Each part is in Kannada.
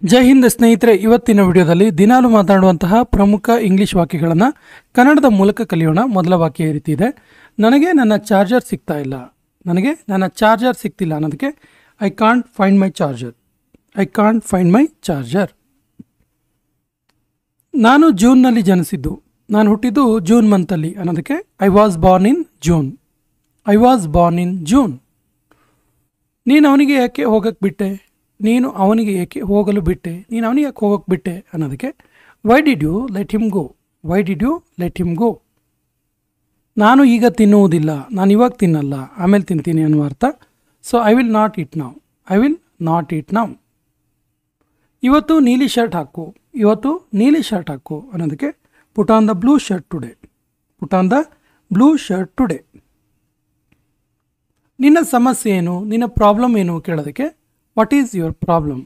ಜೈ ಹಿಂದ್ ಸ್ನೇಹಿತರೆ, ಇವತ್ತಿನ ವಿಡಿಯೋದಲ್ಲಿ ದಿನಾಲು ಮಾತನಾಡುವಂತಹ ಪ್ರಮುಖ ಇಂಗ್ಲಿಷ್ ವಾಕ್ಯಗಳನ್ನು ಕನ್ನಡದ ಮೂಲಕ ಕಲಿಯೋಣ. ಮೊದಲ ವಾಕ್ಯ ಈ ರೀತಿ ಇದೆ: ನನಗೆ ನನ್ನ ಚಾರ್ಜರ್ ಸಿಗ್ತಾ ಇಲ್ಲ. ನನಗೆ ನನ್ನ ಚಾರ್ಜರ್ ಸಿಗ್ತಿಲ್ಲ ಅನ್ನೋದಕ್ಕೆ I can't find my charger. I can't find my charger. ನಾನು ಜೂನ್ನಲ್ಲಿ ಜನಿಸಿದ್ದು. ನಾನು ಹುಟ್ಟಿದ್ದು ಜೂನ್ ಮಂತಲ್ಲಿ ಅನ್ನೋದಕ್ಕೆ I was born in June. I was born in June. ನೀನು ಅವನಿಗೆ ಯಾಕೆ ಹೋಗಕ್ಕೆ ಬಿಟ್ಟೆ? ನೀನು ಅವನಿಗೆ ಏಕೆ ಹೋಗಲು ಬಿಟ್ಟೆ? ನೀನು ಅವನಿಗೆ ಯಾಕೆ ಹೋಗಕ್ಕೆ ಬಿಟ್ಟೆ ಅನ್ನೋದಕ್ಕೆ why did you let him go. Why did you let him go. ನಾನು ಈಗ ತಿನ್ನುವುದಿಲ್ಲ. ನಾನು ಇವಾಗ ತಿನ್ನಲ್ಲ, ಆಮೇಲೆ ತಿಂತೀನಿ ಅನ್ನುವ ಅರ್ಥ. So I will not eat now. I will not eat now. ಇವತ್ತು ನೀಲಿ ಶರ್ಟ್ ಹಾಕು. ಇವತ್ತು ನೀಲಿ ಶರ್ಟ್ ಹಾಕು ಅನ್ನೋದಕ್ಕೆ put on the blue shirt today. Put on the blue shirt today. ನಿನ್ನ ಸಮಸ್ಯೆ ಏನು? ನಿನ್ನ ಪ್ರಾಬ್ಲಮ್ ಏನು ಕೇಳೋದಕ್ಕೆ what is your problem.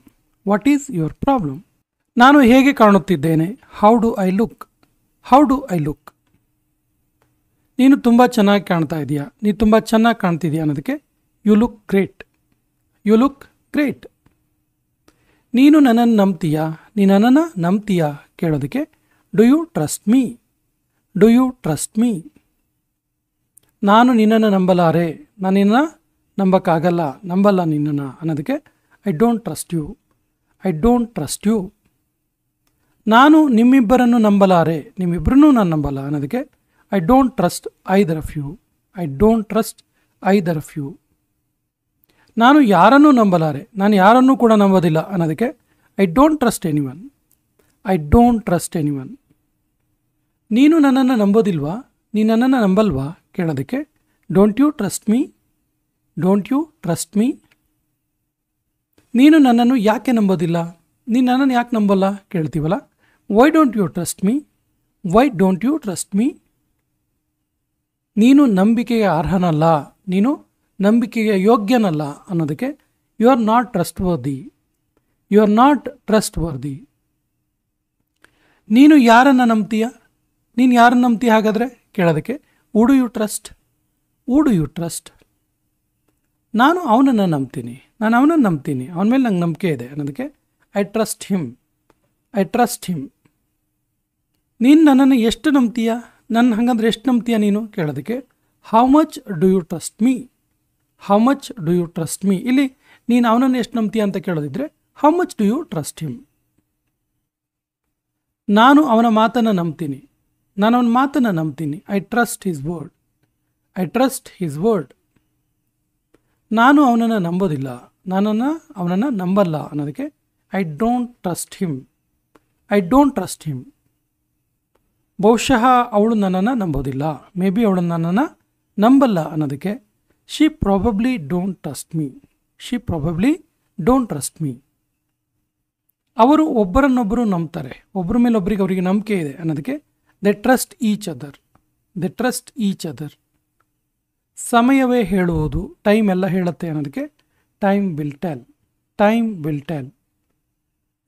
What is your problem. ನಾನು ಹೇಗೆ ಕಾಣುತ್ತಿದ್ದೇನೆ? How do I look. How do I look. ನೀನು ತುಂಬ ಚೆನ್ನಾಗಿ ಕಾಣ್ತಾ ಇದೆಯಾ? ನೀನು ತುಂಬ ಚೆನ್ನಾಗಿ ಕಾಣ್ತಿದೆಯಾ ಅನ್ನೋದಕ್ಕೆ you look great. You look great. ನೀನು ನನ್ನನ್ನು ನಂಬ್ತೀಯಾ? ನೀನು ನನ್ನನ್ನು ನಂಬ್ತೀಯಾ ಕೇಳೋದಕ್ಕೆ do you trust me. Do you trust me. ನಾನು ನಿನ್ನನ್ನು ನಂಬಲಾರೆ. ನಾನು ನಿನ್ನನ್ನು ನಂಬಕ್ಕಾಗಲ್ಲ, ನಂಬಲ್ಲ ನಿನ್ನನ್ನು ಅನ್ನೋದಕ್ಕೆ I don't trust you. I don't trust you. ನಾನು ನಿಮ್ಮಿಬ್ಬರನ್ನು ನಂಬಲಾರೆ. ನಿಮ್ಮಿಬ್ಬರನ್ನೂ ನಾನು ನಂಬಲ್ಲ ಅನ್ನೋದಕ್ಕೆ I don't trust either of you. I don't trust either of you. ನಾನು ಯಾರನ್ನೂ ನಂಬಲಾರೆ. ನಾನು ಯಾರನ್ನೂ ಕೂಡ ನಂಬೋದಿಲ್ಲ ಅನ್ನೋದಕ್ಕೆ I don't trust anyone. I don't trust anyone. ನೀನು ನನ್ನನ್ನು ನಂಬೋದಿಲ್ವಾ? ನೀನು ನನ್ನನ್ನು ನಂಬಲ್ವಾ ಕೇಳೋದಕ್ಕೆ don't you trust me. Don't you trust me. ನೀನು ನನ್ನನ್ನು ಯಾಕೆ ನಂಬೋದಿಲ್ಲ? ನೀನು ನನ್ನನ್ನು ಯಾಕೆ ನಂಬಲ್ಲ ಕೇಳ್ತೀವಲ್ಲ, why don't you trust me. Why don't you trust me. ನೀನು ನಂಬಿಕೆಗೆ ಅರ್ಹನಲ್ಲ. ನೀನು ನಂಬಿಕೆಗೆ ಯೋಗ್ಯನಲ್ಲ ಅನ್ನೋದಕ್ಕೆ you are not trustworthy. You are not trustworthy. ನೀನು ಯಾರನ್ನು ನಂಬ್ತೀಯ? ನೀನು ಯಾರನ್ನು ನಂಬ್ತೀಯ ಹಾಗಾದರೆ ಕೇಳೋದಕ್ಕೆ who do you trust. Who do you trust. ನಾನು ಅವನನ್ನು ನಂಬ್ತೀನಿ. ನಾನು ಅವನನ್ನು ನಂಬ್ತೀನಿ, ಅವನ ಮೇಲೆ ನಂಗೆ ನಂಬಿಕೆ ಇದೆ ಅನ್ನೋದಕ್ಕೆ I trust him. I trust him. ನೀನು ನನ್ನನ್ನು ಎಷ್ಟು ನಂಬ್ತೀಯ? ನನ್ನ ಹಾಗಂದ್ರೆ ಎಷ್ಟು ನಂಬ್ತೀಯ ನೀನು ಕೇಳೋದಕ್ಕೆ how much do you trust me. How much do you trust me. ಇಲ್ಲಿ ನೀನು ಅವನನ್ನು ಎಷ್ಟು ನಂಬ್ತೀಯ ಅಂತ ಕೇಳೋದಿದ್ರೆ how much do you trust him. ನಾನು ಅವನ ಮಾತನ್ನು ನಂಬ್ತೀನಿ. ನಾನು ಅವನ ಮಾತನ್ನು ನಂಬ್ತೀನಿ. I trust his word. I trust his word. ನಾನು ಅವನನ್ನು ನಂಬೋದಿಲ್ಲ. ಅವನನ್ನು ನಂಬಲ್ಲ ಅನ್ನೋದಕ್ಕೆ I don't trust him. I don't trust him. ಬಹುಶಃ ಅವಳು ನನ್ನನ್ನು ನಂಬೋದಿಲ್ಲ. ಮೇ ಬಿ ಅವಳು ನನ್ನನ್ನು ನಂಬಲ್ಲ ಅನ್ನೋದಕ್ಕೆ she probably don't trust me. She probably don't trust me. ಅವರು ಒಬ್ಬರನ್ನೊಬ್ಬರು ನಂಬ್ತಾರೆ. ಒಬ್ಬರ ಮೇಲೆ ಒಬ್ಬರಿಗೆ ಅವರಿಗೆ ನಂಬಿಕೆ ಇದೆ ಅನ್ನೋದಕ್ಕೆ they trust each other. They trust each other. ಸಮಯವೇ ಹೇಳುವುದು. ಟೈಮ್ ಎಲ್ಲ ಹೇಳುತ್ತೆ ಅನ್ನೋದಕ್ಕೆ time will tell. Time will tell.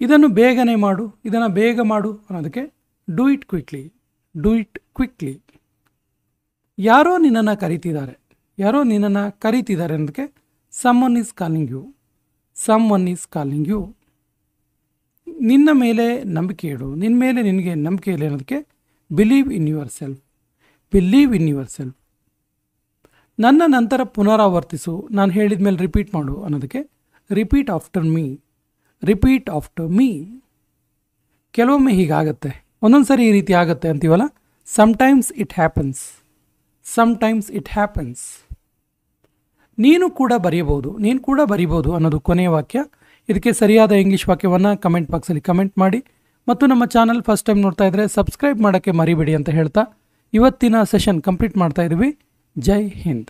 ಇದನ್ನು ಬೇಗನೆ ಮಾಡು. ಇದನ್ನು ಬೇಗ ಮಾಡು ಅನ್ನೋದಕ್ಕೆ do it quickly. Do it quickly. ಯಾರೋ ನಿನ್ನನ್ನು ಕರೀತಿದ್ದಾರೆ. ಯಾರೋ ನಿನ್ನನ್ನು ಕರೀತಿದ್ದಾರೆ ಅನ್ನೋದಕ್ಕೆ someone is calling you. Someone is calling you. ನಿನ್ನ ಮೇಲೆ ನಂಬಿಕೆ ಇಡು. ನಿನ್ನ ಮೇಲೆ ನಿನಗೆ ನಂಬಿಕೆ ಇಲ್ಲ ಅನ್ನೋದಕ್ಕೆ believe in your self. Believe in your self. ನನ್ನ ನಂತರ ಪುನರಾವರ್ತಿಸು. ನಾನು ಹೇಳಿದ ಮೇಲೆ ರಿಪೀಟ್ ಮಾಡು ಅನ್ನೋದಕ್ಕೆ repeat after me. Repeat after me. ಕೆಲವೊಮ್ಮೆ ಹೀಗಾಗತ್ತೆ, ಒಂದೊಂದು ಸರಿ ಈ ರೀತಿ ಆಗುತ್ತೆ ಅಂತೀವಲ್ಲ, sometimes it happens. Sometimes it happens. ನೀನು ಕೂಡ ಬರೆಯಬಹುದು. ನೀನು ಕೂಡ ಬರೀಬೋದು ಅನ್ನೋದು ಕೊನೆಯ ವಾಕ್ಯ. ಇದಕ್ಕೆ ಸರಿಯಾದ ಇಂಗ್ಲೀಷ್ ವಾಕ್ಯವನ್ನು ಕಮೆಂಟ್ ಬಾಕ್ಸಲ್ಲಿ ಕಮೆಂಟ್ ಮಾಡಿ. ಮತ್ತು ನಮ್ಮ ಚಾನಲ್ ಫಸ್ಟ್ ಟೈಮ್ ನೋಡ್ತಾ ಇದ್ದರೆ ಸಬ್ಸ್ಕ್ರೈಬ್ ಮಾಡೋಕ್ಕೆ ಮರಿಬೇಡಿ ಅಂತ ಹೇಳ್ತಾ ಇವತ್ತಿನ ಸೆಷನ್ ಕಂಪ್ಲೀಟ್ ಮಾಡ್ತಾ ಇದ್ದೀವಿ. ಜೈ ಹಿಂದ್.